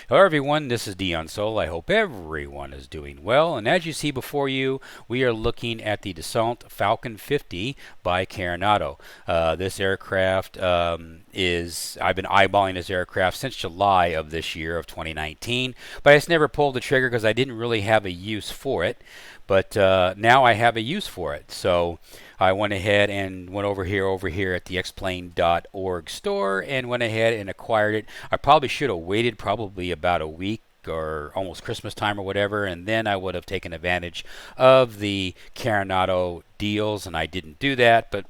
Hello everyone, this is Dion Sol. I hope everyone is doing well. And as you see before you, we are looking at the Dassault Falcon 50 by Carenado. This aircraft I've been eyeballing this aircraft since July of this year of 2019, but I just never pulled the trigger because I didn't really have a use for it. But now I have a use for it. So I went ahead and went over here at the xplane.org store and went ahead and acquired it. I probably should have waited probably about a week or almost Christmas time or whatever, and then I would have taken advantage of the Carenado deals, and I didn't do that, but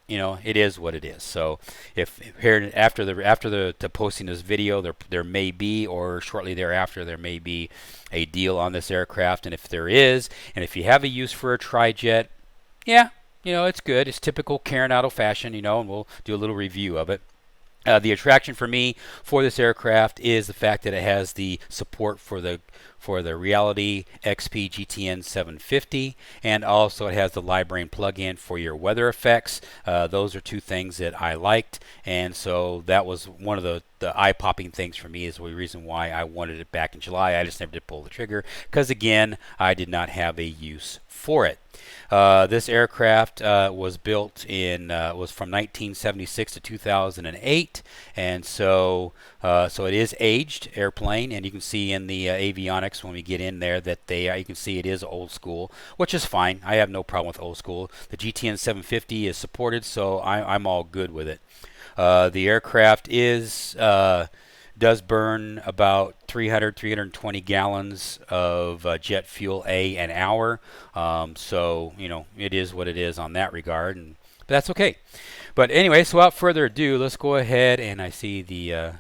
you know, it is what it is. So if here after the posting this video, there may be, or shortly thereafter, there may be a deal on this aircraft, and if there is, and if you have a use for a tri-jet, yeah, you know, it's good. It's typical Carenado fashion, you know, and we'll do a little review of it. The attraction for me for this aircraft is the fact that it has the support for the Reality XP GTN 750, and also it has the Librane plug-in for your weather effects. Those are two things that I liked, and so that was one of the eye-popping things for me, is the reason why I wanted it back in July. I just never did pull the trigger because, again, I did not have a use for it. This aircraft was built was from 1976 to 2008, and so it is aged airplane, and you can see in the avionics when we get in there that you can see it is old school, which is fine. I have no problem with old school. The GTN 750 is supported, so I'm all good with it. The aircraft does burn about 320 gallons of jet fuel an hour. So, you know, it is what it is on that regard, but that's okay. But anyway, so without further ado, let's go ahead, and I see the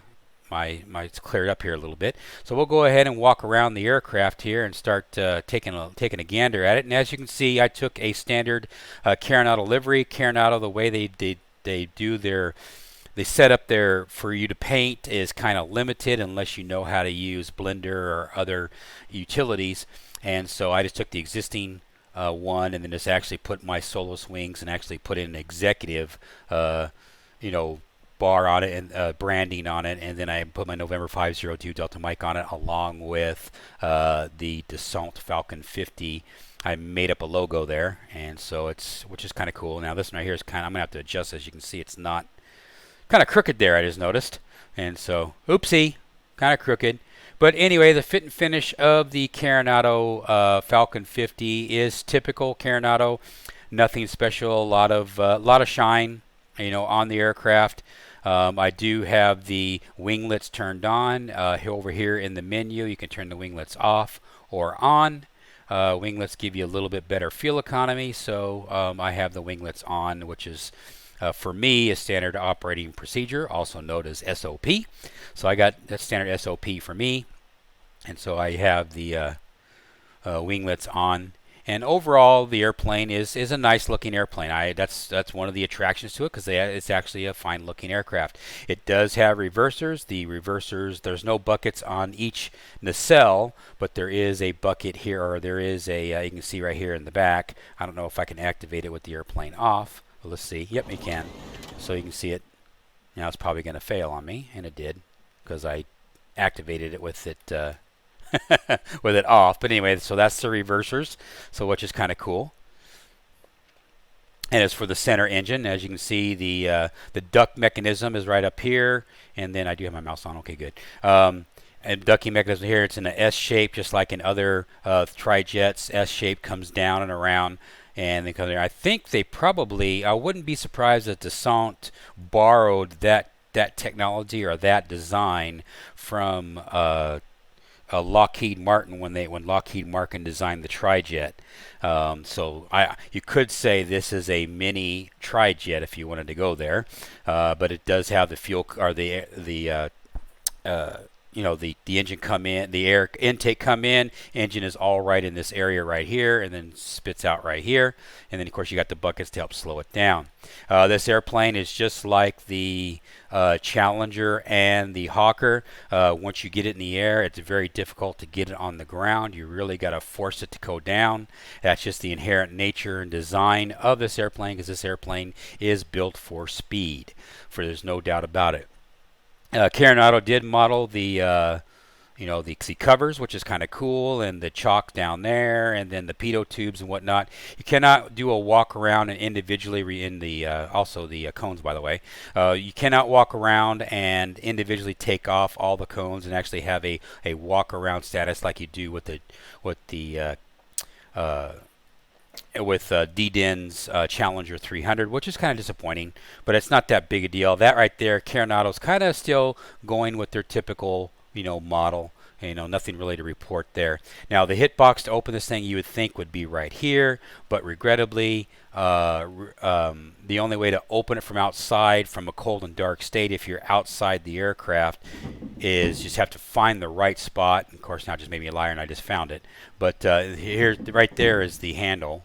it's cleared up here a little bit. So we'll go ahead and walk around the aircraft here and start taking a gander at it. And as you can see, I took a standard Carenado livery. Carenado, the way they do they set up there for you to paint is kind of limited unless you know how to use Blender or other utilities. And so I just took the existing one, and then just actually put my Solos wings and actually put in an executive, bar on it and branding on it, and then I put my November 502 Delta Mike on it along with the Dassault Falcon 50. I made up a logo there, and so which is kind of cool. Now this one right here is I'm gonna have to adjust. As you can see, it's not kind of crooked there, I just noticed, and so oopsie, kind of crooked. But anyway, the fit and finish of the Carenado Falcon 50 is typical Carenado. Nothing special. A lot of shine, you know, on the aircraft. I do have the winglets turned on. Over here in the menu, you can turn the winglets off or on. Winglets give you a little bit better fuel economy, so I have the winglets on, which is for me a standard operating procedure, also known as SOP. So I got that standard SOP for me, and so I have the winglets on. And overall, the airplane is a nice looking airplane. That's one of the attractions to it, because it's actually a fine looking aircraft. It does have reversers. The reversers, there's no buckets on each nacelle, but there is a bucket here, or there is you can see right here in the back. I don't know if I can activate it with the airplane off. Well, let's see. Yep, you can. So you can see it. Now it's probably going to fail on me, and it did, because I activated it with it with it off. But anyway, so that's the reversers, so which is kind of cool. And as for the center engine, as you can see, the duct mechanism is right up here, and then I do have my mouse on. Okay, good. And ducting mechanism here, it's in an S shape, just like in other tri-jets. S shape comes down and around, and then comes there. I think they probably, I wouldn't be surprised if Dassault borrowed that technology or that design from Lockheed Martin when Lockheed Martin designed the tri-jet. So you could say this is a mini tri-jet if you wanted to go there, but it does have the fuel, or the engine come in, the air intake come in, engine is all right in this area right here, and then spits out right here, and then of course you got the buckets to help slow it down. This airplane is just like the Challenger and the Hawker. Once you get it in the air, it's very difficult to get it on the ground. You really got to force it to go down. That's just the inherent nature and design of this airplane, because this airplane is built for speed, there's no doubt about it. Carenado did model the you know, the covers, which is kind of cool, and the chalk down there, and then the pitot tubes and whatnot. You cannot do a walk around and individually in the also the cones, by the way. You cannot walk around and individually take off all the cones and actually have a walk around status like you do with the uh, D-Din's Challenger 300, which is kind of disappointing, but it's not that big a deal. That right there, Carenado's kind of still going with their typical, you know, model. You know, nothing really to report there. Now, the hitbox to open this thing you would think would be right here, but regrettably, the only way to open it from outside from a cold and dark state if you're outside the aircraft is just have to find the right spot. And of course, now just made me a liar and I just found it. But here, right there is the handle.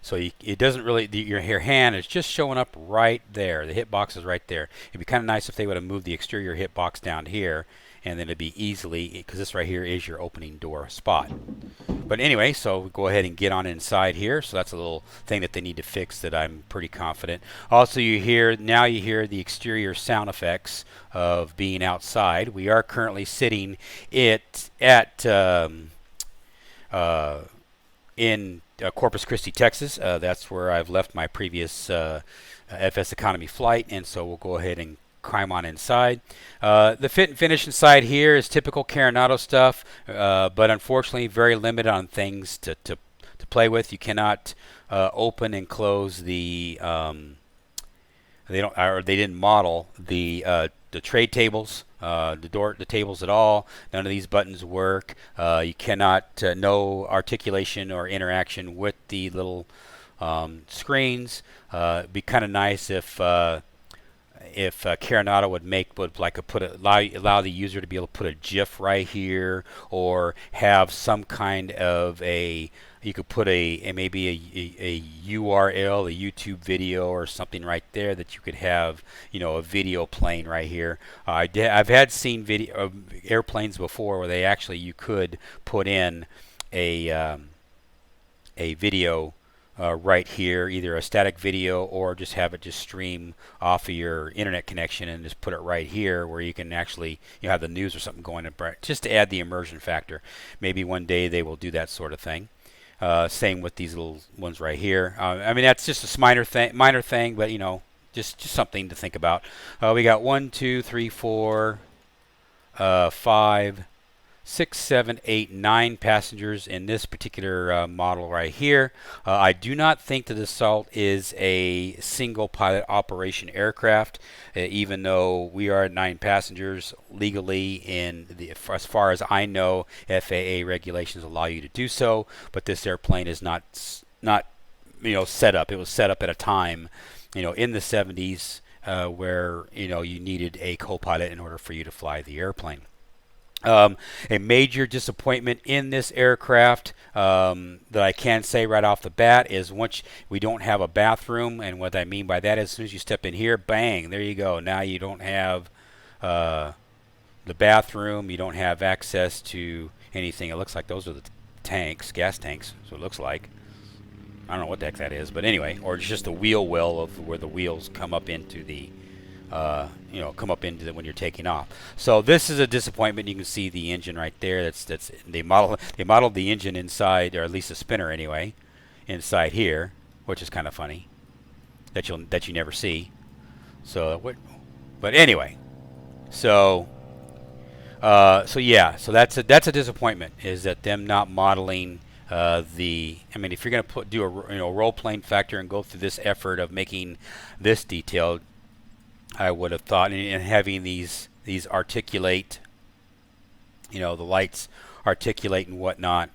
So it doesn't really, your hand is just showing up right there. The hitbox is right there. It'd be kind of nice if they would have moved the exterior hitbox down here, and then it'd be easily, because this right here is your opening door spot. But anyway, so we go ahead and get on inside here. So that's a little thing that they need to fix that I'm pretty confident. Also, now you hear the exterior sound effects of being outside. We are currently sitting in Corpus Christi, Texas. That's where I've left my previous FS Economy flight, and so we'll go ahead and climb on inside. The fit and finish inside here is typical Carenado stuff, but unfortunately very limited on things to play with. You cannot open and close the they didn't model the trade tables, the tables at all. None of these buttons work. You cannot no articulation or interaction with the little screens. It'd be kind of nice if Carenado would allow the user to be able to put a GIF right here, or have some kind of you could put maybe a URL, a YouTube video or something right there that you could have, you know, a video playing right here. I've seen video airplanes before where you could put in a video right here, either a static video or just have it just stream off of your internet connection and just put it right here where you can actually have the news or something going just to add the immersion factor. Maybe one day they will do that sort of thing. Same with these little ones right here. I mean, that's just a minor thing, but you know, just something to think about. We got 1, 2, 3, 4, 5, 6, 7, 8, 9 passengers in this particular model right here. I do not think the Dassault is a single pilot operation aircraft, even though we are at 9 passengers legally. As far as I know, FAA regulations allow you to do so, but this airplane is not set up. It was set up at a time, in the 70s where you needed a co-pilot in order for you to fly the airplane. A major disappointment in this aircraft that I can say right off the bat is once we don't have a bathroom, and what I mean by that is as soon as you step in here, bang, there you go. Now you don't have the bathroom. You don't have access to anything. It looks like those are the tanks, gas tanks, so it looks like. I don't know what the heck that is, but anyway, or it's just the wheel well of where the wheels come up into the when you're taking off. So this is a disappointment. You can see the engine right there. They modeled the engine inside, or at least a spinner anyway, inside here, which is kind of funny that you never see. So but anyway, so yeah, so that's a disappointment, is that them not modeling I mean, if you're going to do a role playing factor and go through this effort of making this detailed, I would have thought, and having these articulate, the lights articulate and whatnot,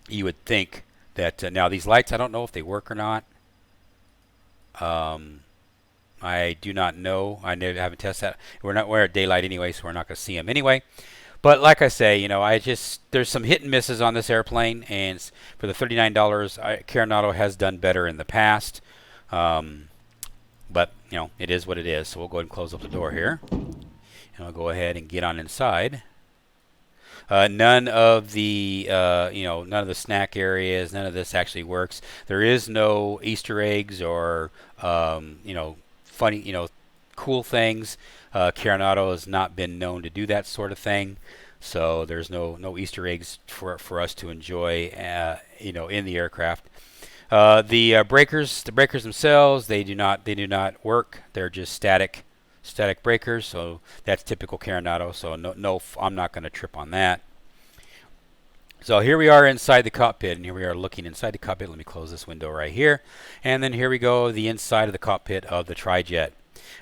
you would think that now these lights, I don't know if they work or not. I do not know. I haven't tested that. We're at daylight anyway, so we're not going to see them anyway. But like I say, there's some hit and misses on this airplane, and for the $39, Carenado has done better in the past. But it is what it is. So we'll go ahead and close up the door here, and I'll go ahead and get on inside. None of the none of the snack areas, none of this actually works. There is no Easter eggs or funny cool things. Carenado has not been known to do that sort of thing, so there's no Easter eggs for us to enjoy, in the aircraft. The breakers themselves, they do not work. They're just static breakers, so that's typical Carenado. So no, I'm not going to trip on that. So here we are inside the cockpit, and here we are looking inside the cockpit. Let me close this window right here, and then here we go, the inside of the cockpit of the tri-jet.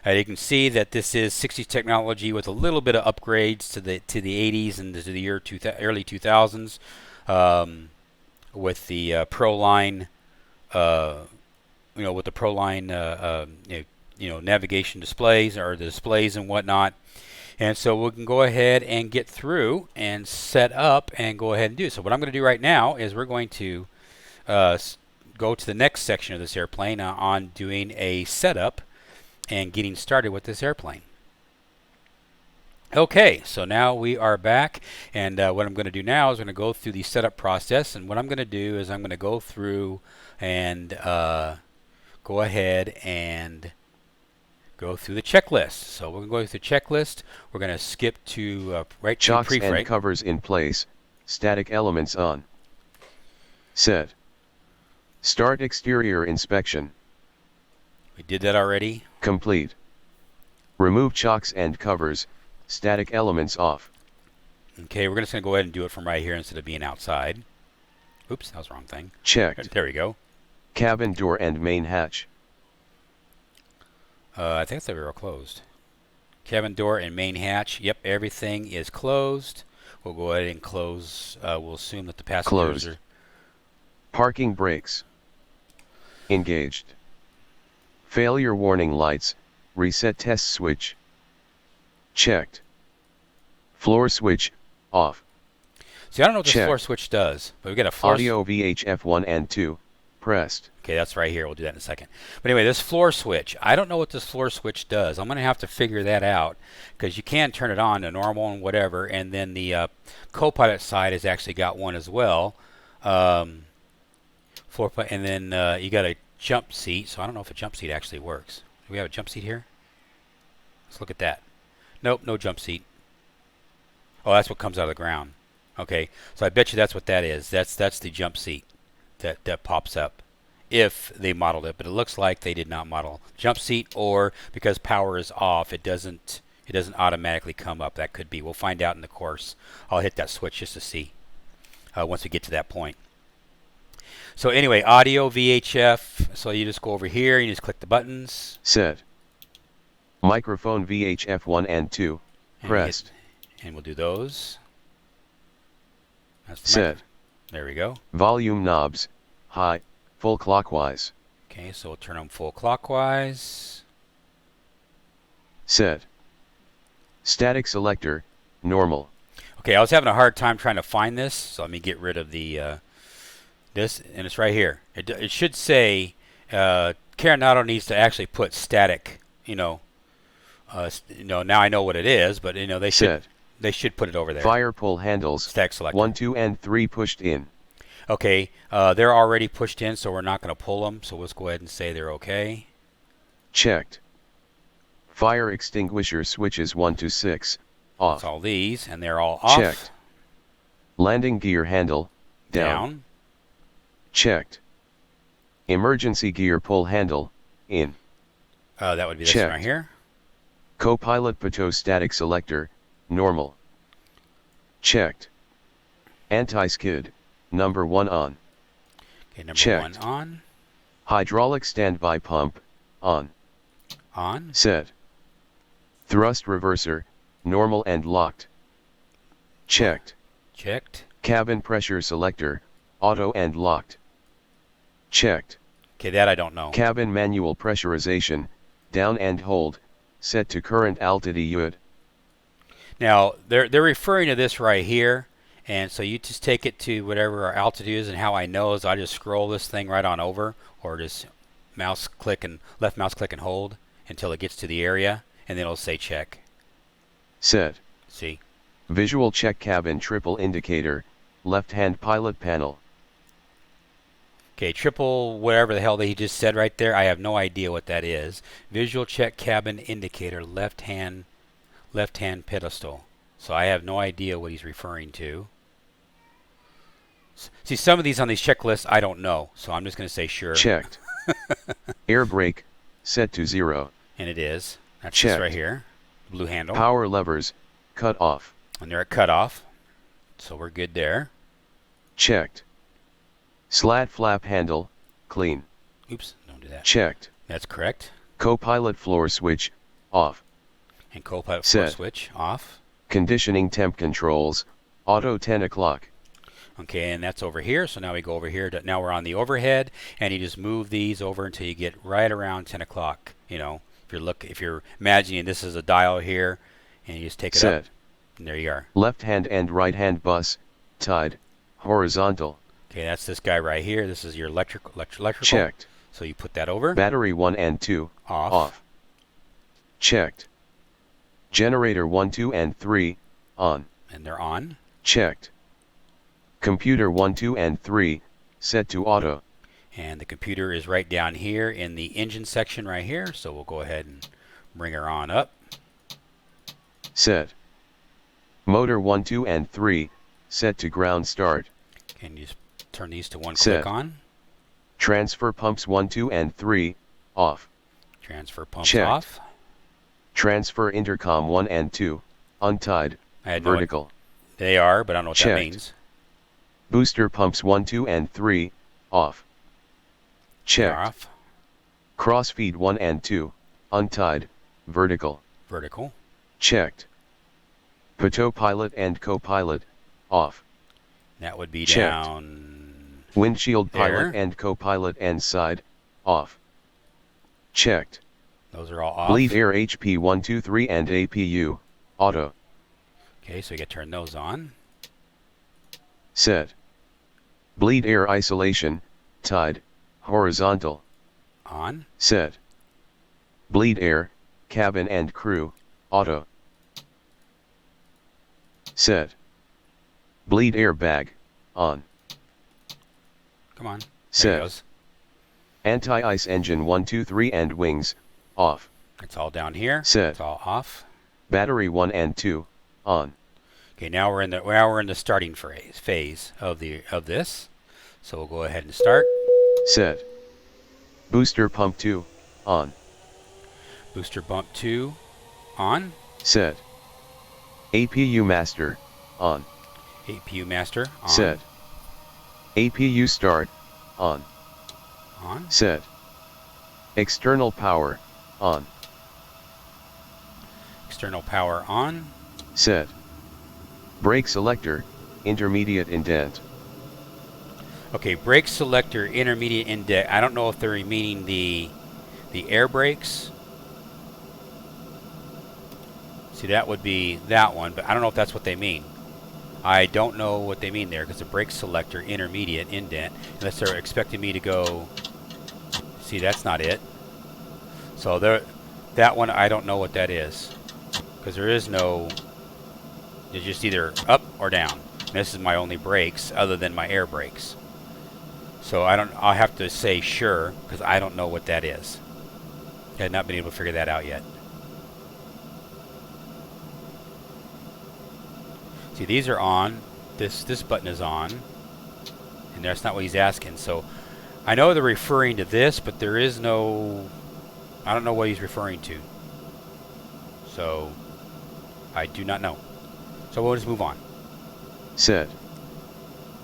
You can see that this is 60s technology with a little bit of upgrades to the 80s and to the early 2000s, with the ProLine, with the ProLine, navigation displays or the displays and whatnot. And so we can go ahead and get through and set up and go ahead and do. So what I'm going to do right now is we're going to go to the next section of this airplane on doing a setup and getting started with this airplane. Okay, so now we are back, and what I'm going to do now is I'm going to go through the setup process, and what I'm going to do is I'm going to go through and go ahead and go through the checklist. So we're going to go through the checklist. We're going to skip to right to Chocks pre-flight. and covers in place, static elements on. Set. Start exterior inspection. We did that already. Complete. Remove chocks and covers, static elements off. Okay, we're just going to go ahead and do it from right here instead of being outside. Oops, that was the wrong thing. Checked. There we go. Cabin door and main hatch. I think they were all closed. Cabin door and main hatch. Yep, everything is closed. We'll go ahead and close. We'll assume that the passengers Closed. are... Parking brakes. Engaged. Failure warning lights, reset test switch. Checked. Floor switch, off. See, I don't know what this Check. floor switch does, but we've got a floor... Audio VHF 1 and 2, pressed. Okay, that's right here. We'll do that in a second. But anyway, this floor switch, I don't know what this floor switch does. I'm going to have to figure that out, because you can turn it on to normal and whatever, and then the co-pilot side has actually got one as well. And then you got a jump seat, so I don't know if a jump seat actually works. Do we have a jump seat here? Let's look at that. Nope, no jump seat. Oh, that's what comes out of the ground. Okay, so I bet you that's what that is. That's the jump seat that pops up, if they modeled it. But it looks like they did not model jump seat, or because power is off, it doesn't automatically come up. That could be. We'll find out in the course. I'll hit that switch just to see once we get to that point. So anyway, audio VHF. So you just go over here and you just click the buttons. Set. Microphone VHF 1 and 2, pressed. And we'll do those. That's the Set. There we go. Volume knobs, high, full clockwise. Okay, so we'll turn them full clockwise. Set. Static selector, normal. Okay, I was having a hard time trying to find this, so let me get rid of the this, and it's right here. It should say Carenado needs to actually put static. Now I know what it is, but they should. Set. They should put it over there. Fire pull handles, Stack selector. 1, 2 and 3 pushed in. Okay, they're already pushed in, so we're not going to pull them. So let's go ahead and say they're okay. Checked. Fire extinguisher switches 1 to 6, off. That's all these, and they're all off. Checked. Landing gear handle, down. Checked. Emergency gear pull handle, in. That would be this one right here. Co-pilot pitot static selector, normal. Checked. Anti-skid, number 1 on. Okay, number Checked. 1 on. Hydraulic standby pump, on. On. Set. Thrust reverser, normal and locked. Checked. Checked. Cabin pressure selector, auto and locked. Checked. Okay, that I don't know. Cabin manual pressurization, down and hold, set to current altitude. Now, they're referring to this right here, and so you just take it to whatever our altitude is, and how I know is I just scroll this thing right on over, or just mouse click and left mouse click and hold until it gets to the area, and then it'll say check. Set. See? Visual check cabin triple indicator, left hand pilot panel. Okay, triple whatever the hell that he just said right there. I have no idea what that is. Visual check cabin indicator, left hand pedestal. So I have no idea what he's referring to. See, some of these on these checklists I don't know, so I'm just going to say sure. Checked. Air brake, set to 0. And it is. That's Checked. this right here. Blue handle. Power levers, cut off. And they're at cutoff. So we're good there. Checked. Slat flap handle, clean. Oops, don't do that. Checked. That's correct. Co-pilot floor switch, off. And co-pilot floor Set. switch, off. Conditioning temp controls, auto 10 o'clock. Okay, and that's over here. So now we go over here. Now we're on the overhead, and you just move these over until you get right around 10 o'clock. You know, if you're imagining this is a dial here, and you just take it Set. up, and there you are. Left hand and right hand bus, tied, horizontal. Okay, that's this guy right here. This is your electrical. Checked. So you put that over. Battery 1 and 2, Off. Checked. Generator 1, 2 and 3, on. And they're on. Checked. Computer 1, 2 and 3, set to auto. And the computer is right down here in the engine section right here. So we'll go ahead and bring her on up. Set. Motor 1, 2 and 3, set to ground start. Can you just turn these to one Set. click on? Transfer pumps 1, 2 and 3, off. Transfer pumps Checked. off. Transfer intercom 1 and 2, untied, I had vertical. They are, but I don't know what that Checked. means. Booster pumps 1, 2 and 3, off. They're Checked. off. Crossfeed 1 and 2, untied, vertical. Vertical. Checked. Pitot pilot and co-pilot, off. That would be Checked. down Windshield pilot there. and co-pilot and side, off. Checked. Those are all off. Bleed air HP 1, 2, 3 and APU, auto. Okay, so you can turn those on. Set. Bleed air isolation, tied, horizontal. On. Set. Bleed air, cabin and crew, auto. Set. Bleed air bag, on. Come on. There Set. it goes. Anti-ice engine 1, 2, 3 and wings, off. It's all down here. Set. It's all off. Battery 1 and 2, on. Okay, now we're in the starting phase of this. So we'll go ahead and start. Set. Booster pump 2, on. Booster bump 2 on. Set. APU master, on. APU master on. Set. APU start, on. On. Set. External power, on. External power on. Set. Brake selector, intermediate indent. Okay, brake selector, intermediate indent. I don't know if they're meaning the air brakes. See, that would be that one, but I don't know if that's what they mean. I don't know what they mean there because the brake selector, intermediate indent, unless they're expecting me to go. See, that's not it. So that one, I don't know what that is because there is no. It's just either up or down. And this is my only brakes other than my air brakes. So I'll have to say sure because I don't know what that is. I have not been able to figure that out yet. See, these are on. This button is on. And that's not what he's asking. So I know they're referring to this, but there is no. I don't know what he's referring to. So I do not know. So we'll just move on. Set.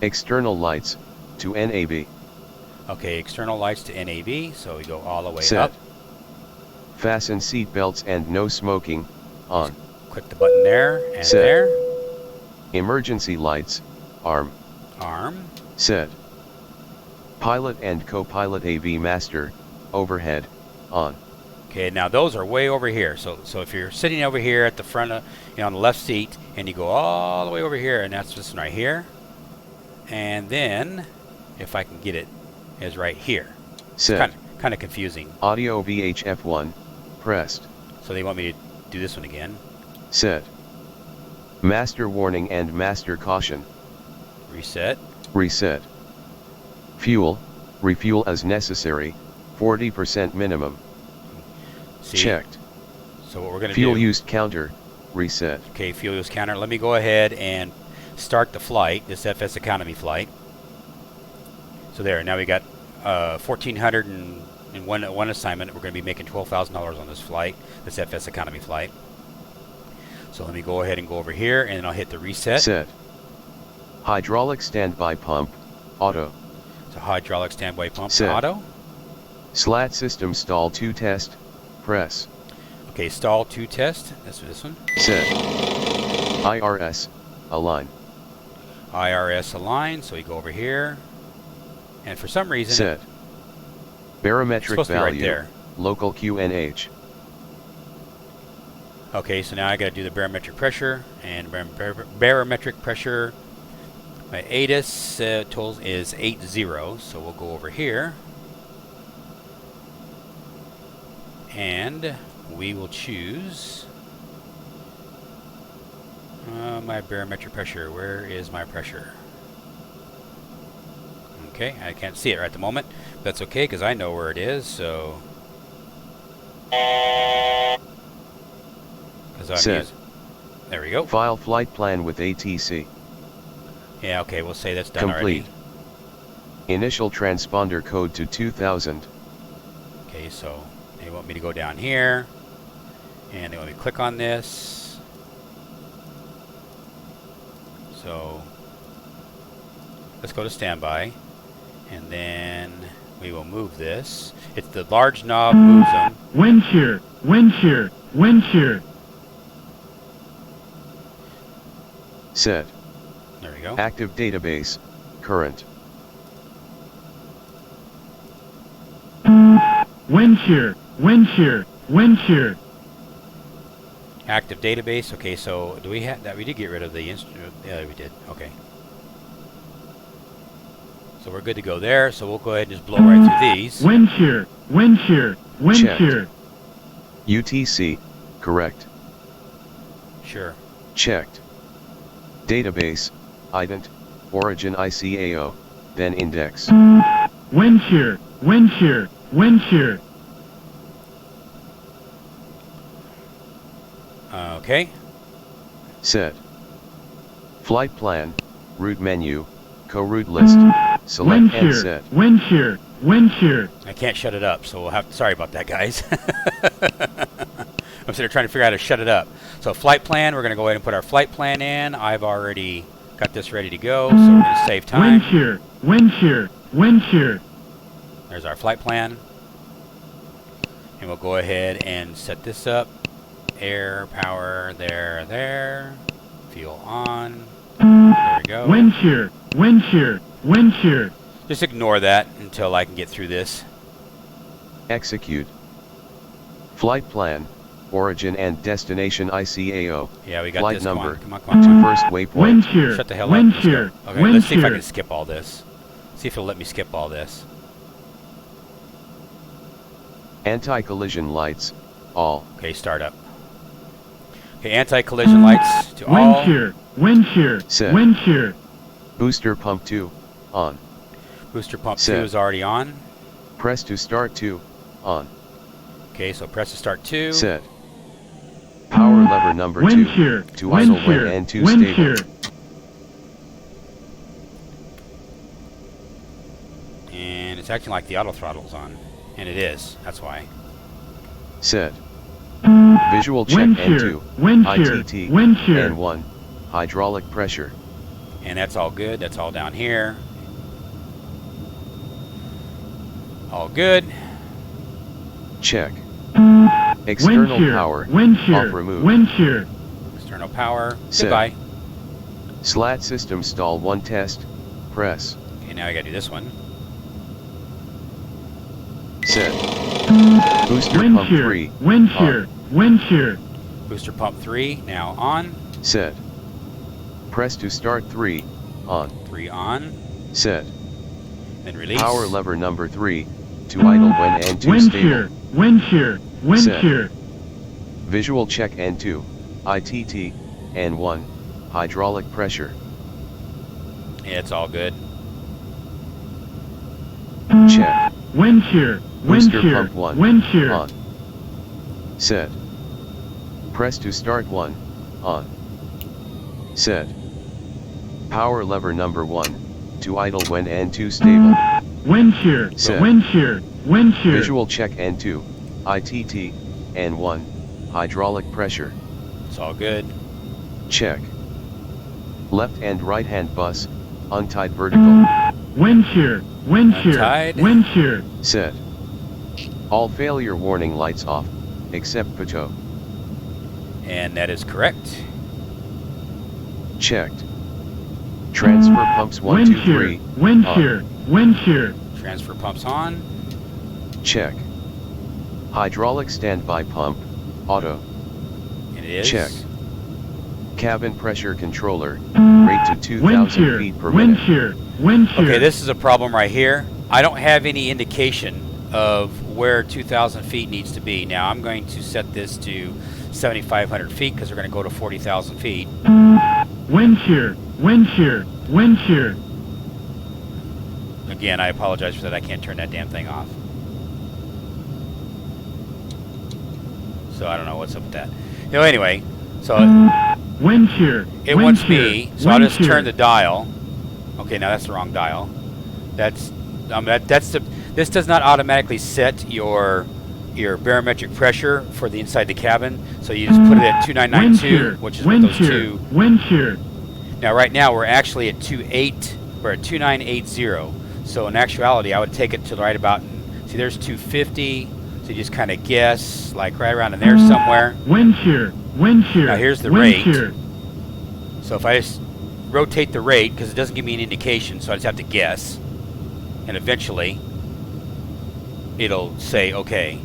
External lights, to NAV. Okay, external lights to NAV. So we go all the way Set. up. Fasten seat belts and no smoking, on. Click the button there and Set. there. Emergency lights, arm. Arm. Set. Pilot and co-pilot AV master, overhead, on. Okay, now those are way over here. So if you're sitting over here at the front of, on the left seat, and you go all the way over here, and that's this one right here. And then, if I can get it, is right here. Set. Kind of confusing. Audio VHF1, pressed. So they want me to do this one again. Set. Master warning and master caution. Reset. Reset. Fuel, Refuel as necessary, 40% minimum. See? Checked. So what we're going to do... Fuel used counter, reset. Okay, fuel use counter. Let me go ahead and start the flight, this FS economy flight. So there, now we got 1,400 in one assignment. We're going to be making $12,000 on this flight, this FS economy flight. So let me go ahead and go over here, and then I'll hit the reset. Set. Hydraulic standby pump, auto. So hydraulic standby pump, Set. auto. Slat system stall 2 test, press. Okay, stall 2 test. That's this one. Set. IRS, align. IRS align. So we go over here, and for some reason, Set. Barometric supposed to be right value, there. local QNH. Okay, so now I got to do the barometric pressure, and barometric pressure. My ATIS total is 80, so we'll go over here, and we will choose my barometric pressure. Where is my pressure? Okay, I can't see it right at the moment. That's okay, because I know where it is, so... Set. There we go. File flight plan with ATC. Yeah, okay, we'll say that's done Complete. already. Initial transponder code to 2000. Okay, so they want me to go down here, and they want me to click on this. So let's go to standby, and then we will move this. It's the large knob moves them. Wind shear, wind shear, wind shear. Set. There we go. Active database, current. Wind shear, wind shear, wind shear. Active database. Okay, so do we have that? We did get rid of the instrument. Yeah, we did. Okay. So we're good to go there. So we'll go ahead and just blow right through these. Wind shear, wind shear, wind Checked. shear. UTC, correct. Sure. Checked. Database, ident, origin ICAO, then index. Wind shear, wind shear, wind shear. Okay. Set. Flight plan, route menu, co-route list, select Wind and shear, set. wind shear, wind shear. I can't shut it up, so we'll have to, sorry about that, guys. I'm sitting there trying to figure out how to shut it up. So flight plan, we're going to go ahead and put our flight plan in. I've already got this ready to go, so we're going to save time. Wind shear, wind shear, wind shear. There's our flight plan. And we'll go ahead and set this up. Air, power, there. Fuel on. There we go. Wind shear, wind shear, wind shear. Just ignore that until I can get through this. Execute. Flight plan, origin and destination ICAO. Yeah, we got Flight this. number, Come on. to first waypoint. Wind shear, Shut the hell wind up. Let's go. shear, Okay, wind let's see if I shear. can skip all this. See if it'll let me skip all this. Anti-collision lights, all. Okay, start up. Okay, anti-collision lights to Wind all. shear, wind shear, Set. wind shear. Booster pump 2, on. Booster pump 2 Set. is already on. Press to start 2, on. Okay, so press to start 2. Set. Power lever number Wind 2, shear, to wind idle shear, when and to wind stable. shear. And it's acting like the auto throttle's on. And it is. That's why. Set. Visual check Wind and shear, 2, wind shear, ITT, wind shear. and 1, hydraulic pressure. And that's all good. That's all down here. All good. Check. Wind External shear, power, wind shear, off remove. wind shear. External power. Set. Goodbye. Slat system stall 1 test, press. Okay, now I gotta do this one. Set. Booster Wind pump shear, 3, wind on. shear, wind shear. Booster pump 3 now on. Set. Press to start 3, on. 3 on. Set. Then release. Power lever number 3, to idle when and to Wind stable. shear, wind shear, wind Set. shear. Visual check N2, ITT, and 1, hydraulic pressure. Yeah, it's all good. Check. Wind shear. Wind Booster shear. pump 1. Wind shear. On. Set. Press to start 1. On. Set. Power lever number 1. To idle when N2 stable. Wind shear. Set. Wind shear. Wind shear. Visual check N2. ITT. N1. Hydraulic pressure. It's all good. Check. Left and right hand bus. Untied vertical. Wind shear. Wind shear. Untied. Wind shear. Set. All failure warning lights off, except pitot. And that is correct. Checked. Transfer pumps 1, Wind 2, shear. 3. Wind on. shear. Wind shear. Transfer pumps on. Check. Hydraulic standby pump, auto. And it is. Check. Cabin pressure controller, rate to Wind 2,000 shear. feet per Wind minute. shear. Wind shear. Okay, this is a problem right here. I don't have any indication of where 2,000 feet needs to be. Now I'm going to set this to 7,500 feet because we're going to go to 40,000 feet. Wind shear. Wind shear. Wind shear. Again, I apologize for that. I can't turn that damn thing off. So I don't know what's up with that. You know, anyway, so Wind shear. it Wind wants shear. me, so I'll Wind just shear. turn the dial. Okay, now that's the wrong dial. This does not automatically set your barometric pressure for the inside the cabin. So you just put it at Wind 2992, shear. which is what Wind those shear. two. Wind shear. Now right now we're actually at 28. We're at 2980. So in actuality, I would take it to right about. See, there's 250. So you just kind of guess, like right around in there somewhere. Wind shear. Wind shear. Now here's the Wind rate. shear. So if I just rotate the rate, because it doesn't give me an indication, so I just have to guess. And eventually, it'll say, okay.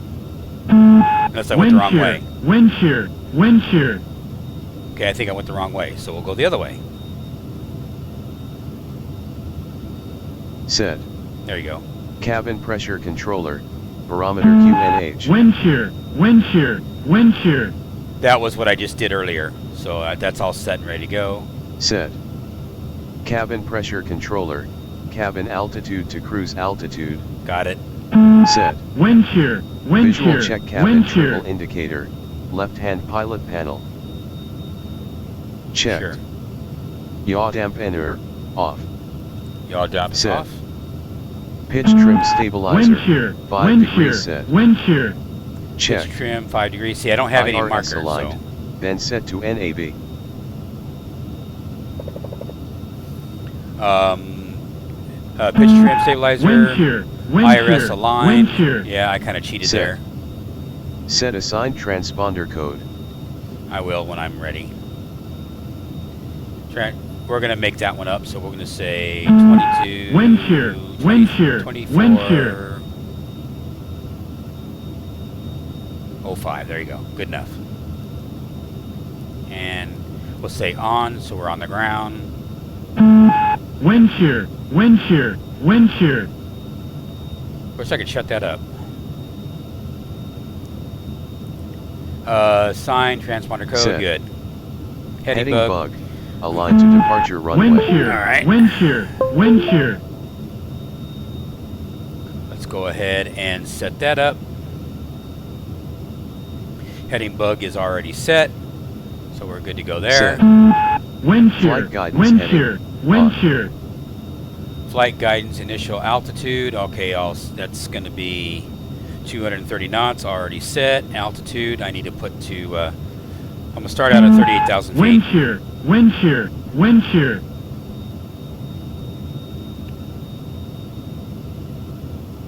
Unless I went the Wind wrong shear. way. Wind shear. Wind shear. Okay, I think I went the wrong way, so we'll go the other way. Set. There you go. Cabin pressure controller, barometer QNH. Wind shear. Wind shear. Wind shear. That was what I just did earlier. So that's all set and ready to go. Set. Cabin pressure controller, cabin altitude to cruise altitude. Got it. Set. Wind shear. Wind Visual shear. check cabin Wind shear. triple indicator, left hand pilot panel. Checked. Sure. Yaw dampener, off. Y'all drop it Set. off. Pitch trim stabilizer, Wind shear. 5 Wind shear. degrees set. Wind shear. Check. Pitch trim 5 degrees. See, I don't have any IRS markers. aligned, So. then set to NAV. Pitch trim stabilizer. Wind shear. Wind IRS shear. aligned. Wind shear. Yeah, I kind of cheated Set. there. Set assigned transponder code. I will when I'm ready. We're going to make that one up, so we're going to say 22. Wind shear. Wind shear. 24. Wind shear. 05. There you go. Good enough. And we'll say on, so we're on the ground. Wind shear. Wind shear. Wind shear. Wish I could shut that up. Sign, transponder code, Set. good. Heading bug. bug. Aligned to departure Wind runway. shear. All right. Wind shear. Wind shear. Let's go ahead and set that up. Heading bug is already set, so we're good to go there. Set. Wind shear. Flight guidance Wind heading shear. Wind on. shear. Flight guidance initial altitude. Okay, that's going to be 230 knots already set. Altitude I need to put to. I'm gonna start out at 38,000 Wind feet. shear. Wind shear. Wind shear.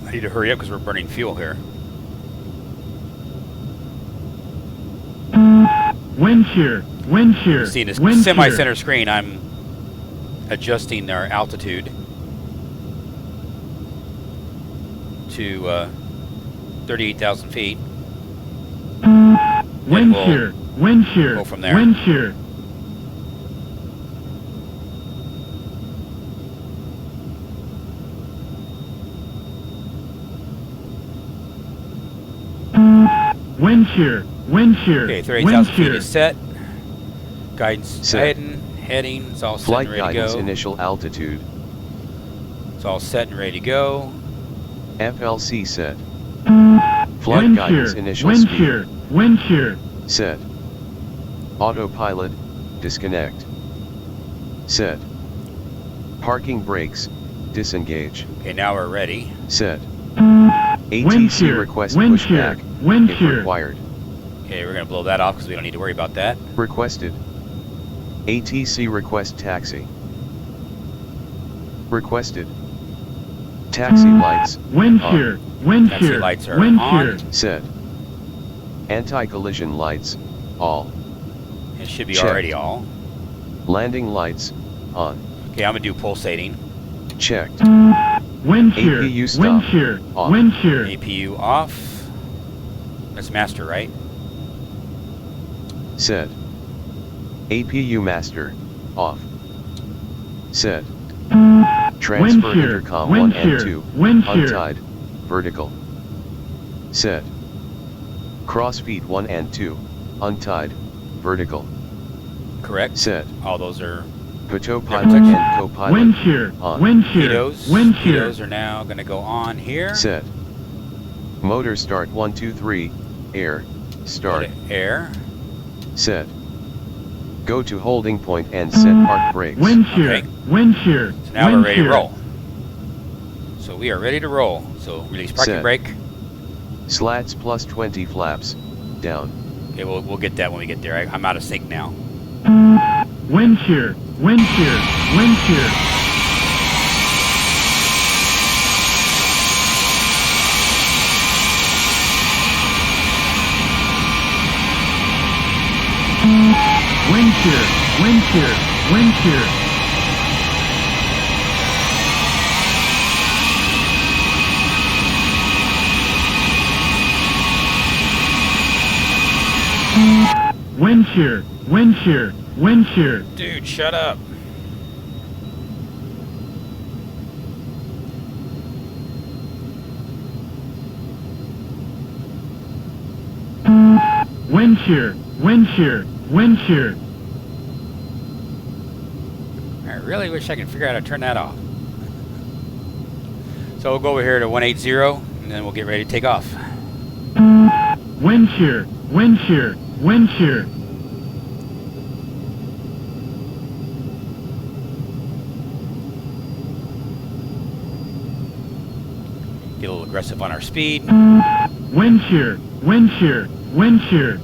I need to hurry up because we're burning fuel here. Wind shear. Wind shear. You see in this Wind shear. semi-center screen, I'm adjusting our altitude to 38,000 feet. Wind we'll shear. Wind shear. go from there. Wind shear. Wind shear. Wind shear. Okay, Wind 38,000 feet shear. is set. Guidance Set. heading. It's all set Flight and ready to guidance go. initial altitude. It's all set and ready to go. FLC set. Flight Wind guidance shear, initial wind speed. shear, wind shear. Set. Autopilot, disconnect. Set. Parking brakes, disengage. Okay, now we're ready. Set. Wind ATC shear, request wind shear, pushback, wind if shear. required. Okay, we're gonna blow that off because we don't need to worry about that. Requested. ATC request taxi. Requested. Taxi lights, Wind on. shear, wind Taxi shear, lights are wind on. shear. Set. Anti-collision lights, all. It should be Checked. already all. Landing lights, on. Okay, I'm gonna do pulsating. Checked. Wind shear, APU stop, wind shear, off. wind shear. APU off. That's master, right? Set. APU master, off. Set. Transfer shear, intercom wind 1 and shear, 2, wind shear. untied, vertical. Set. Cross feed 1 and 2, untied, vertical. Correct. Set. All those are Pitot Yeah, pilot protection. and co-pilot, Wind shear, on. wind shear, pitos. wind shear. Pitos are now gonna go on here. Set. Motor start 1 2 3, air, start. Go to air. Set. Go to holding point and set park brakes. Wind shear, Okay. wind shear. So now wind we're ready shear. to roll. So we are ready to roll. So release parking Set. brake. Slats plus 20 flaps, down. Okay, we'll get that when we get there. I'm out of sync now. Wind shear, wind shear, wind shear. Wind shear, wind shear, wind shear. Wind shear, wind shear, wind shear. Dude, shut up. Wind shear, wind shear, wind shear. I really wish I could figure out how to turn that off. So we'll go over here to 180 and then we'll get ready to take off. Wind shear, wind shear, wind shear. Get a little aggressive on our speed. Wind shear, wind shear, wind shear.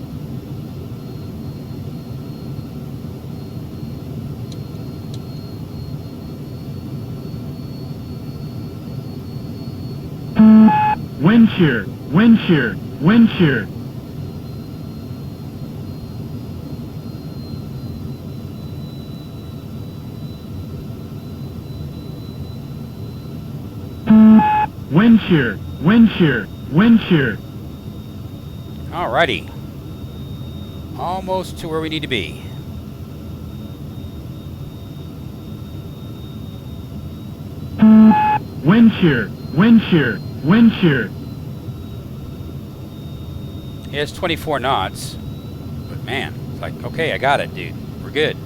Wind shear, wind shear, wind shear. Wind shear, wind shear, wind shear. Alrighty. Almost to where we need to be. Wind shear, wind shear, wind shear. Yeah, it's 24 knots. But man, it's like, okay, I got it, dude. We're good.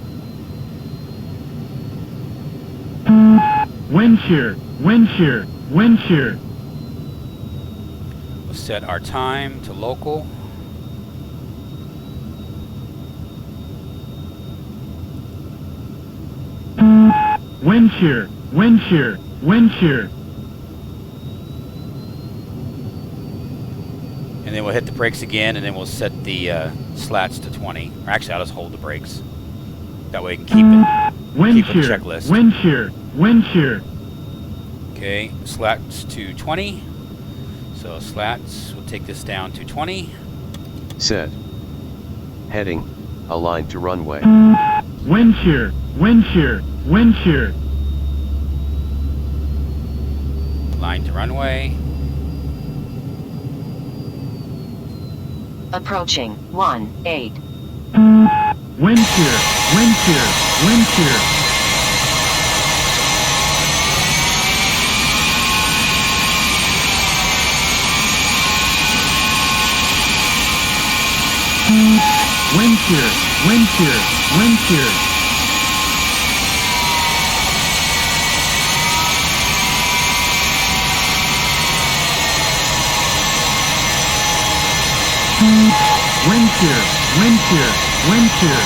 Wind shear, wind shear, wind shear. We'll set our time to local. Wind shear, wind shear, wind shear. And then we'll hit the brakes again, and then we'll set the slats to 20. Or actually, I'll just hold the brakes. That way we can keep it. Wind Keep a shear, checklist. wind shear, wind shear. Okay, slats to 20. So slats, we'll take this down to 20. Set. Heading, aligned to runway. Wind shear, wind shear, wind shear. Line to runway. Approaching 18. Wind shear, wind shear, wind shear. Wind shear, wind shear, wind shear. Wind shear, wind shear, wind shear.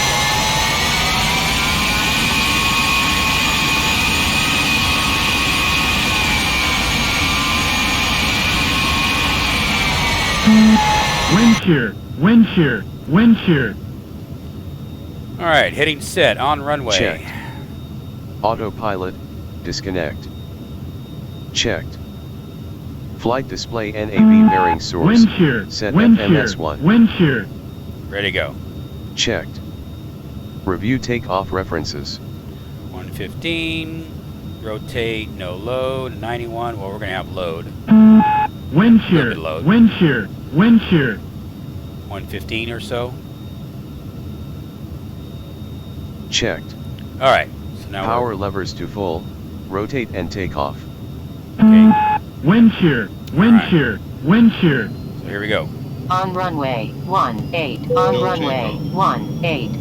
Wind shear, wind shear, wind shear. All right, hitting set on runway. Checked. Autopilot, disconnect. Checked. Flight display NAV bearing source. Wind shear, Set wind shear, FMS1. wind shear. Ready to go. Checked. Review takeoff references. 115. Rotate, no load. 91. Well, we're going to have load. Wind Little shear, bit low. wind shear, wind shear. 115 or so. Checked. All right. So now Power levers to full. Rotate and take off. Okay. Wind shear, wind Alright. shear, wind shear. So here we go. On runway 18. On No runway takeoff. 18.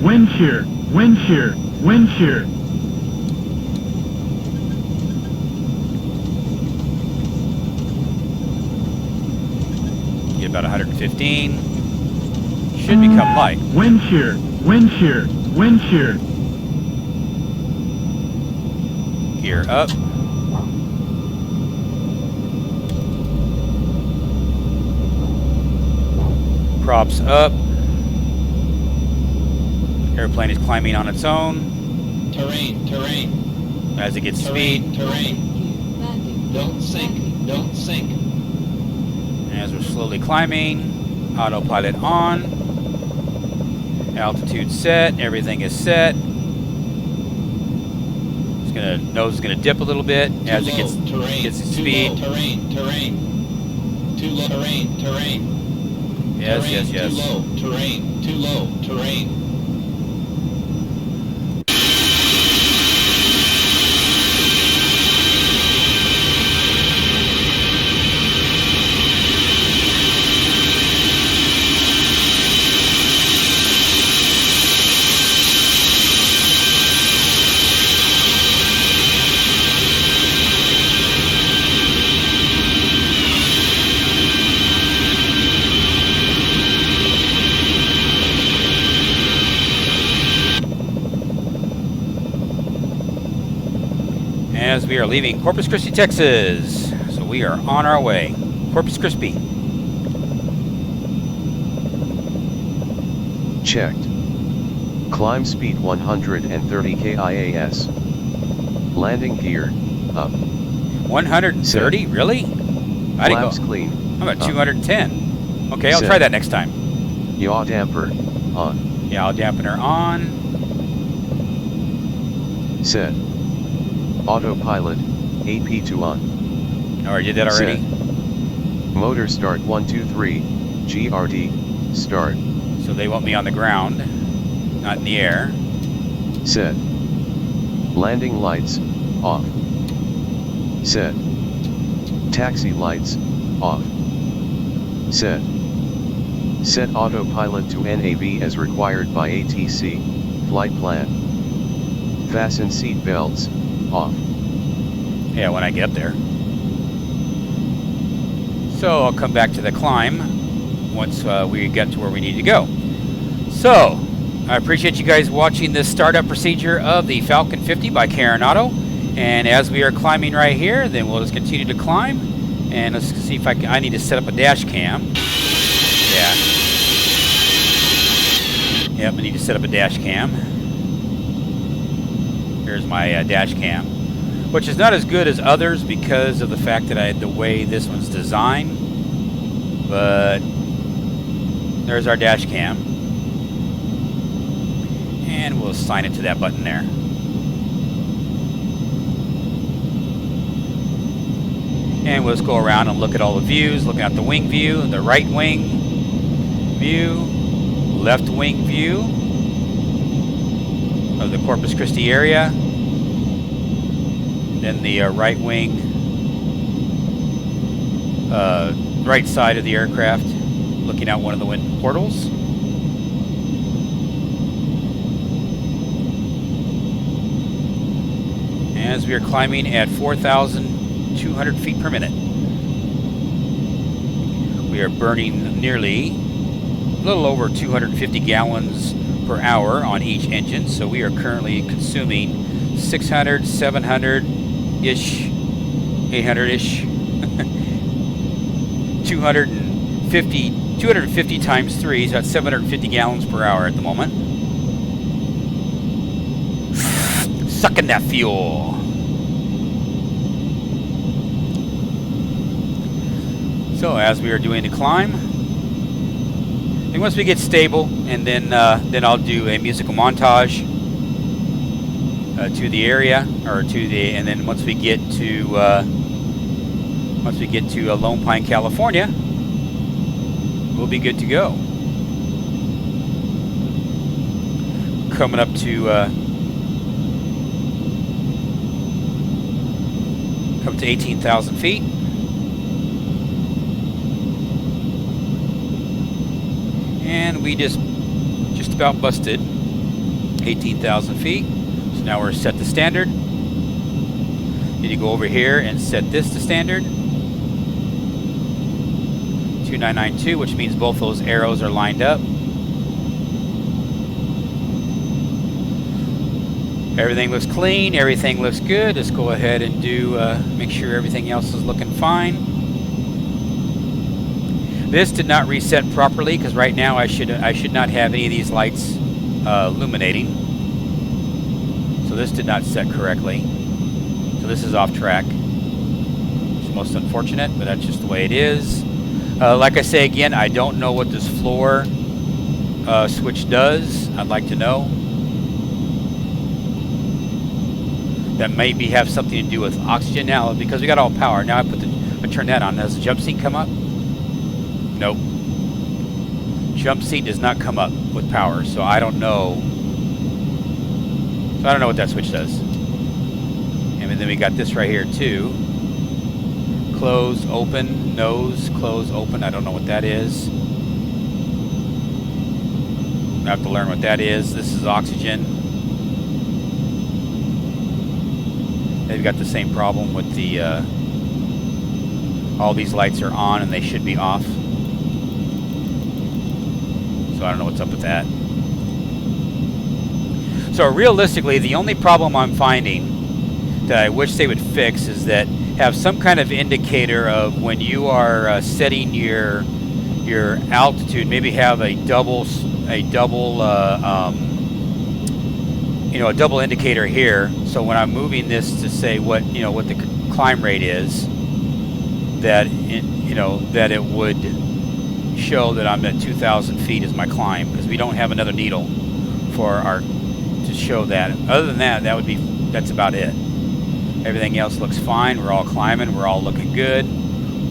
Wind shear, wind shear, wind shear. Get about 115. Should become light. Wind shear, wind shear, wind shear. Gear up. Props up. Airplane is climbing on its own Terrain, terrain, as it gets speed. terrain. Don't sink, don't sink. As we're slowly climbing, autopilot on. Altitude set. Everything is set. It's gonna nose is gonna dip a little bit as it gets terrain, its too speed. low, terrain, terrain. Too low, terrain, terrain. Yes, terrain, yes, yes. Too low, terrain, too low, terrain. As we are leaving Corpus Christi, Texas. So we are on our way. Corpus Christi. Checked. Climb speed 130 KIAS. Landing gear, up. 130? Really? I didn't Flaps go. clean. I'm at up. 210. Okay, I'll Set. try that next time. Yaw damper, on. Yaw dampener on. Set. Autopilot, AP2 on. Oh, I did that already. Set. Motor start 1, 2, 3. GRD, start. So they want me on the ground, not in the air. Set. Landing lights, off. Set. Taxi lights, off. Set. Set autopilot to NAV as required by ATC, flight plan. Fasten seat belts, off. Yeah, when I get up there. So I'll come back to the climb once we get to where we need to go. So I appreciate you guys watching this startup procedure of the Falcon 50 by Carenado. And as we are climbing right here, then we'll just continue to climb. And let's see if I need to set up a dash cam. Yeah. Yep, I need to set up a dash cam. Here's my dash cam, which is not as good as others because of the fact that the way this one's designed. But there's our dash cam. And we'll assign it to that button there. And we'll just go around and look at all the views, looking at the wing view, the right wing view, left wing view of the Corpus Christi area. Then the right wing, right side of the aircraft, looking out one of the wind portals. as we are climbing at 4,200 feet per minute. We are burning nearly a little over 250 gallons per hour on each engine, so we are currently consuming 600, 700-ish, 800-ish, 250 times 3, so that's 750 gallons per hour at the moment. Sucking that fuel. So as we are doing the climb, and once we get stable, and then I'll do a musical montage to the area, or to the, and then once we get to Lone Pine, California, we'll be good to go. Coming up to 18,000 feet. And we just about busted 18,000 feet. So now we're set to standard. Need to go over here and set this to standard. 2992, which means both those arrows are lined up. Everything looks clean, everything looks good. Let's go ahead and do make sure everything else is looking fine. This did not reset properly because right now I should not have any of these lights illuminating. So this did not set correctly. So this is off track. It's most unfortunate, but that's just the way it is. Like I say again, I don't know what this floor switch does. I'd like to know. That maybe have something to do with oxygen now, because we got all power. Now I turn that on. Does the jump seat come up? Nope. Jump seat does not come up with power, so I don't know. So I don't know what that switch does. And then we got this right here too. Close, open, nose, close, open. I don't know what that is. I have to learn what that is. This is oxygen. They've got the same problem with the all these lights are on and they should be off. So I don't know what's up with that. So realistically, the only problem I'm finding that I wish they would fix is that have some kind of indicator of when you are setting your altitude. Maybe have a double indicator here. So when I'm moving this to say what the climb rate is, that it would show that I'm at 2,000 feet as my climb, because we don't have another needle to show that. Other than that, that's about it. Everything else looks fine. We're all climbing. We're all looking good.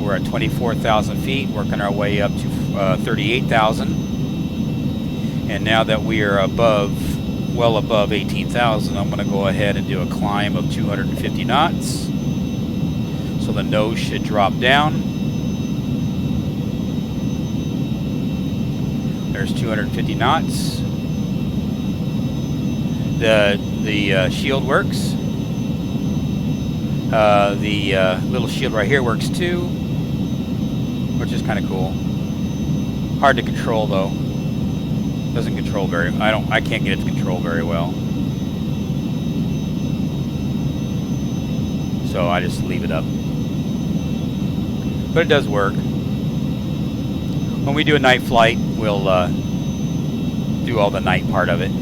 We're at 24,000 feet, working our way up to 38,000. And now that we are well above 18,000, I'm going to go ahead and do a climb of 250 knots. So the nose should drop down. There's 250 knots. The shield works. The little shield right here works too, which is kind of cool. Hard to control though. Doesn't control very. I can't get it to control very well. So I just leave it up. But it does work. When we do a night flight, we'll do all the night part of it.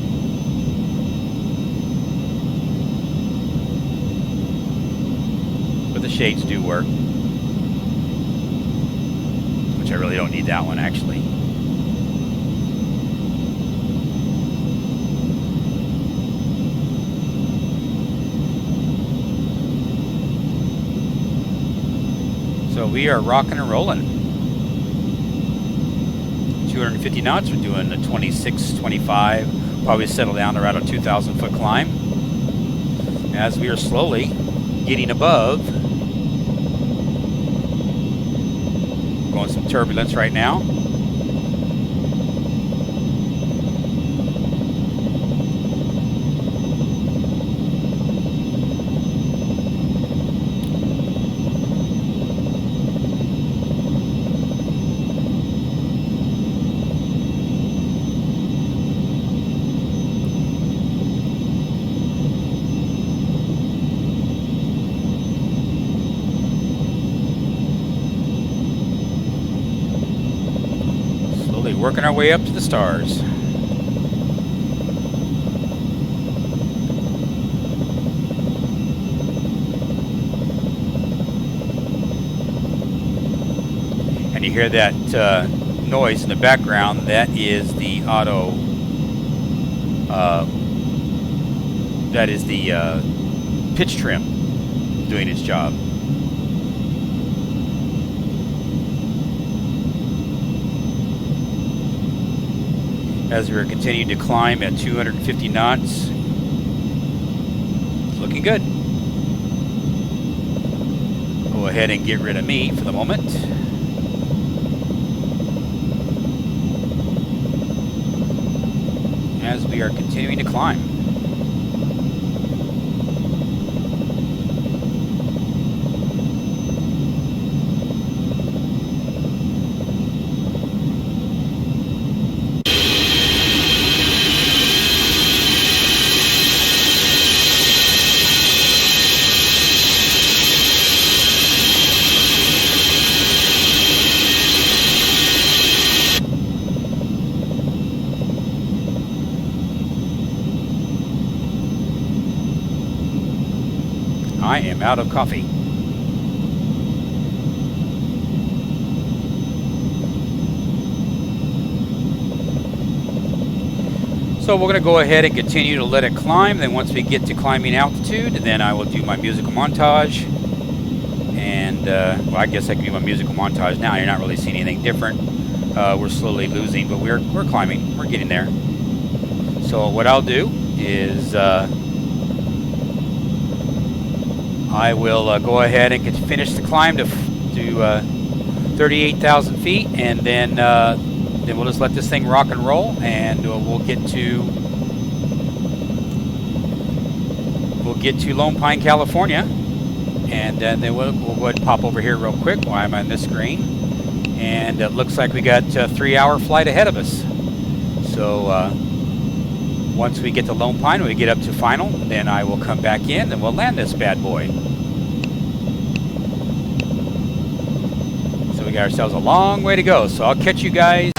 But the shades do work. Which I really don't need that one actually. So we are rocking and rolling. 250 knots. We're doing a 26, 25. Probably settle down around a 2,000 foot climb. As we are slowly getting above. Going some turbulence right now. slowly working our way up to the stars. And you hear that noise in the background. That is the auto. That is the pitch trim doing its job. As we're continuing to climb at 250 knots. It's looking good. Go ahead and get rid of me for the moment. As we are continuing to climb. I am out of coffee. So we're going to go ahead and continue to let it climb. Then once we get to climbing altitude, then I will do my musical montage. And well, I guess I can do my musical montage now. You're not really seeing anything different. We're slowly losing, but we're climbing. We're getting there. So what I'll do is I will go ahead and finish the climb to 38,000 feet, and then we'll just let this thing rock and roll, and we'll get to Lone Pine, California, and then we'll go ahead and pop over here real quick while I'm on this screen, and it looks like we got a 3-hour flight ahead of us. So once we get to Lone Pine, when we get up to final, then I will come back in and we'll land this bad boy. So we got ourselves a long way to go. So I'll catch you guys.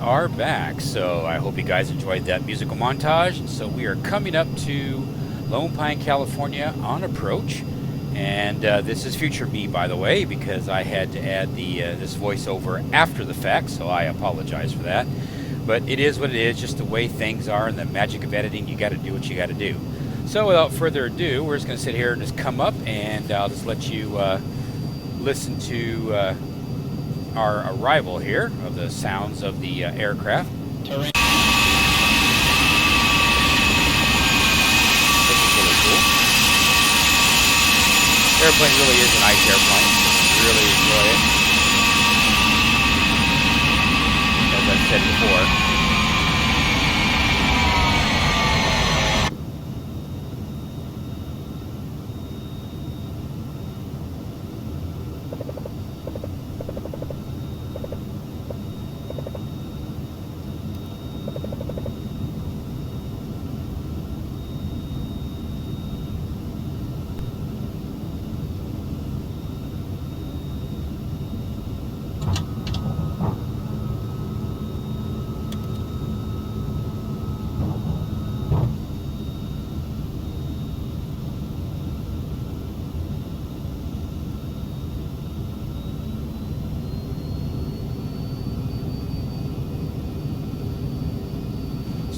are back. So I hope you guys enjoyed that musical montage. And so we are coming up to Lone Pine, California on approach. And this is future me, by the way, because I had to add the this voiceover after the fact, so I apologize for that. But it is what it is, just the way things are, and the magic of editing. You got to do what you got to do. So without further ado, we're just going to sit here and just come up, and I'll just let you listen to our arrival here of the sounds of the aircraft. Terrain. This is really cool. Airplane really is a nice airplane. Really enjoy it. As I've said before.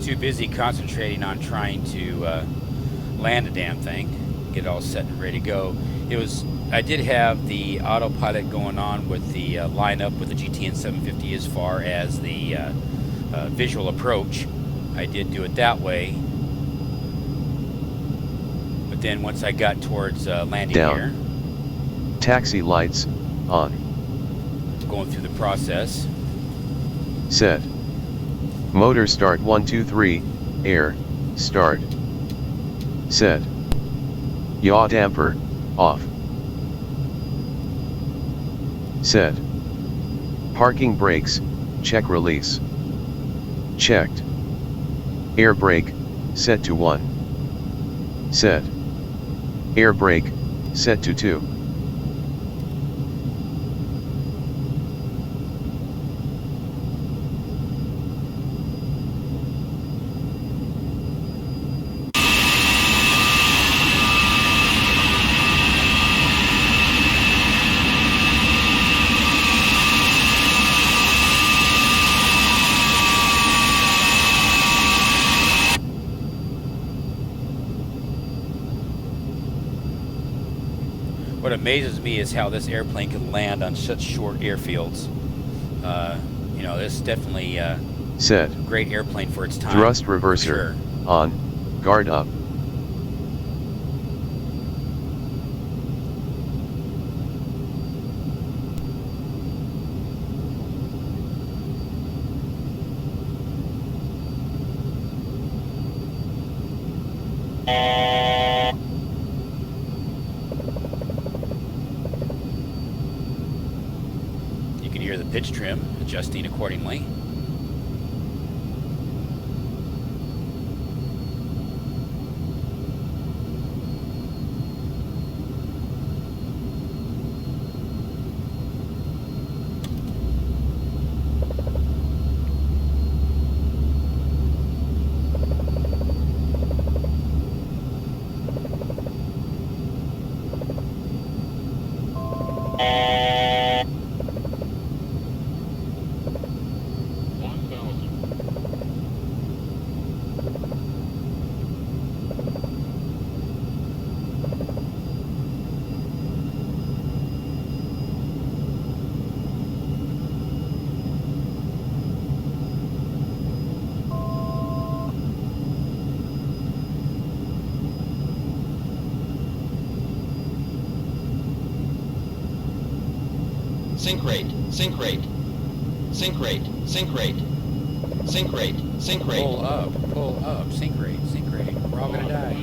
Too busy concentrating on trying to land a damn thing, get it all set and ready to go. I did have the autopilot going on with the lineup with the GTN 750 as far as the visual approach. I did do it that way, but then once I got towards landing Down. here, Taxi lights, on. going through the process. Set. Motor start 1 2 3, air, start. Set. Yaw damper, off. Set. Parking brakes, check release. Checked. Air brake, set to 1. Set. Air brake, set to 2. What amazes me is how this airplane can land on such short airfields. You know, this is definitely a Set. great airplane for its time. Thrust for reverser, sure. on, guard up. You can hear the pitch trim adjusting accordingly. Sync rate, sync rate, sync rate, sync rate, sync rate, sync rate. Pull up, sync rate, we're all gonna die.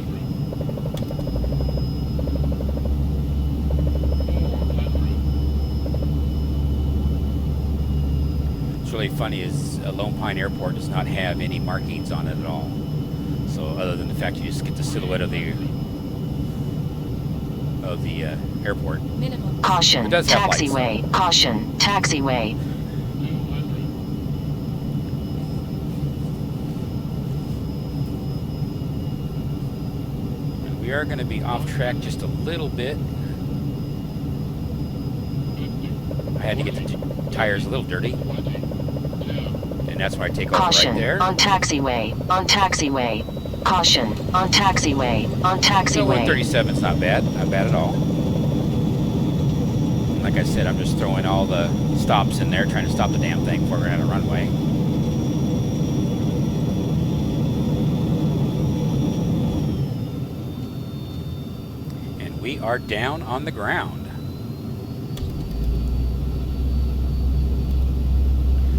What's really funny is Lone Pine Airport does not have any markings on it at all. So other than the fact you just get the silhouette of the airport. Caution, It does have lights. taxiway. Caution, taxiway. we are going to be off track just a little bit. I had to get the tires a little dirty. And that's why I take off Caution, right there. on taxiway, on taxiway. Caution, on taxiway, on So taxiway. 137 is not bad at all. And like I said, I'm just throwing all the stops in there, trying to stop the damn thing before we're on a runway. And we are down on the ground.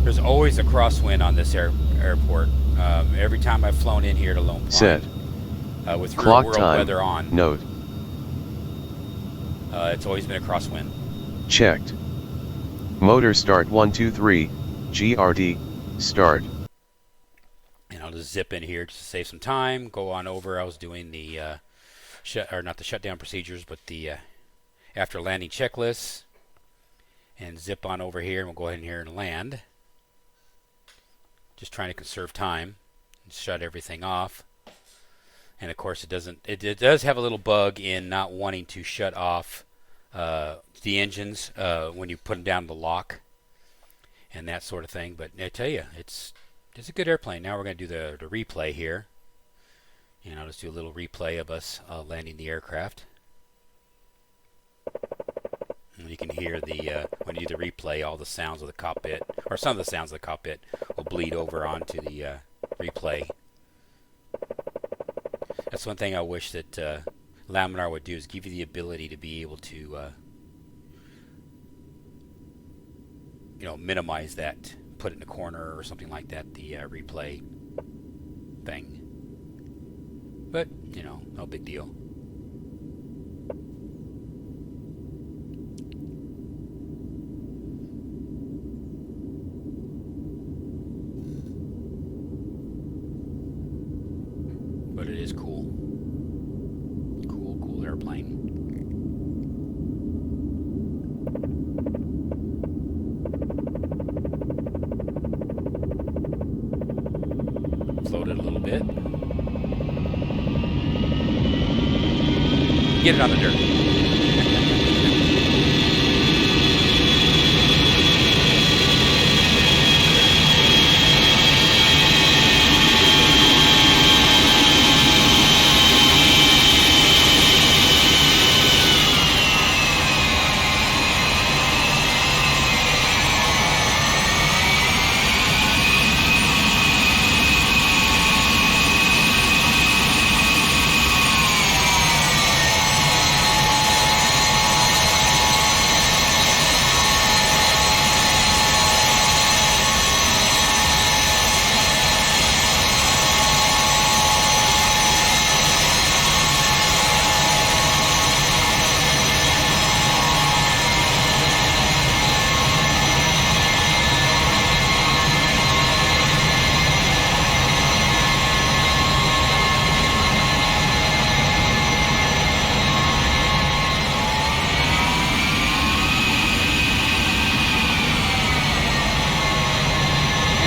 There's always a crosswind on this airport. Every time I've flown in here to Lone Pine. Set. With real Clock world time. weather on. Note. It's always been a crosswind. Checked. Motor start 1 2 3. GRD. Start. And I'll just zip in here just to save some time. Go on over. I was doing the not the shutdown procedures, but the after landing checklists. And zip on over here, and we'll go ahead and here and land. Just trying to conserve time and shut everything off. And of course, it doesn't. It does have a little bug in not wanting to shut off the engines when you put them down the lock and that sort of thing. But I tell you, it's a good airplane. Now we're going to do the replay here, and I'll just do a little replay of us landing the aircraft. And you can hear the when you do the replay, all the sounds of the cockpit, or some of the sounds of the cockpit, will bleed over onto the replay. That's one thing I wish that Laminar would do, is give you the ability to be able to, minimize that, put it in a corner or something like that, the replay thing. But, no big deal. But it is cool. Cool airplane. Float it a little bit. Get it on the dirt.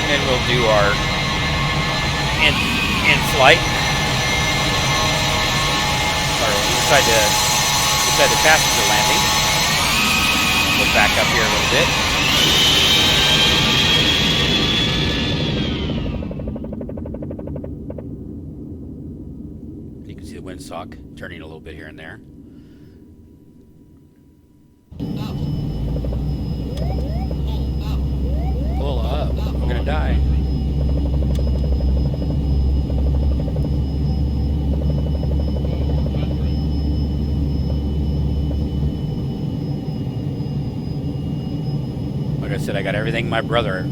And then we'll do our in-flight. Or inside the passenger landing. We'll back up here a little bit. You can see the windsock turning a little bit here and there. Pull up. We're gonna die. Like I said, I got everything my brother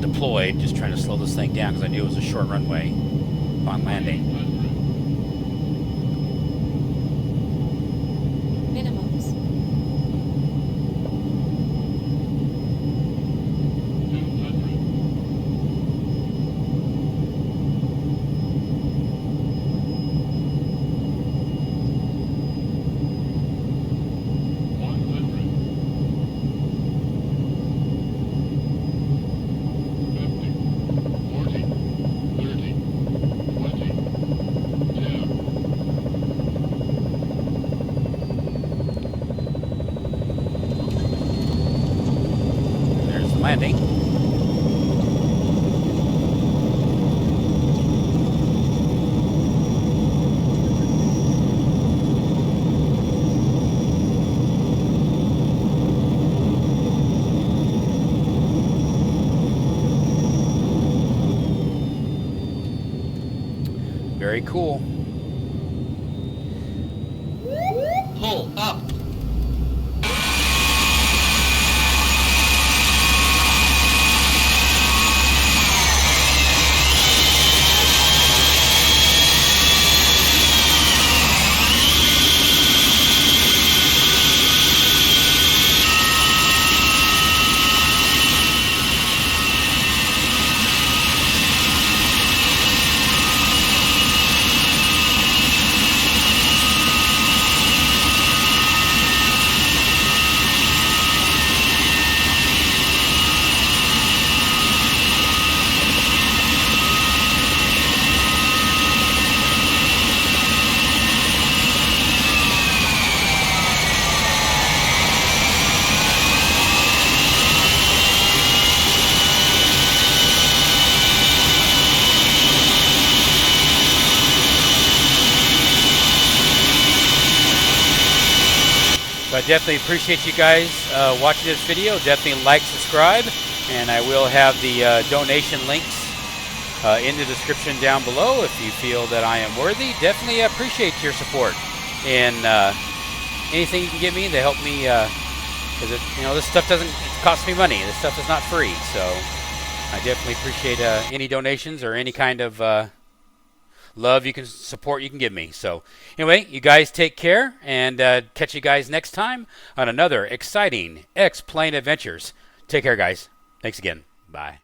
deployed, just trying to slow this thing down because I knew it was a short runway on landing. Minimums. Very cool. Pull up. So I definitely appreciate you guys watching this video. Definitely like, subscribe, and I will have the donation links in the description down below if you feel that I am worthy. Definitely appreciate your support and anything you can give me to help me, because this stuff doesn't cost me money. This stuff is not free, so I definitely appreciate any donations or any kind of love support you can give me. So anyway, you guys take care, and catch you guys next time on another exciting X-Plane Adventures. Take care, guys. Thanks again. Bye.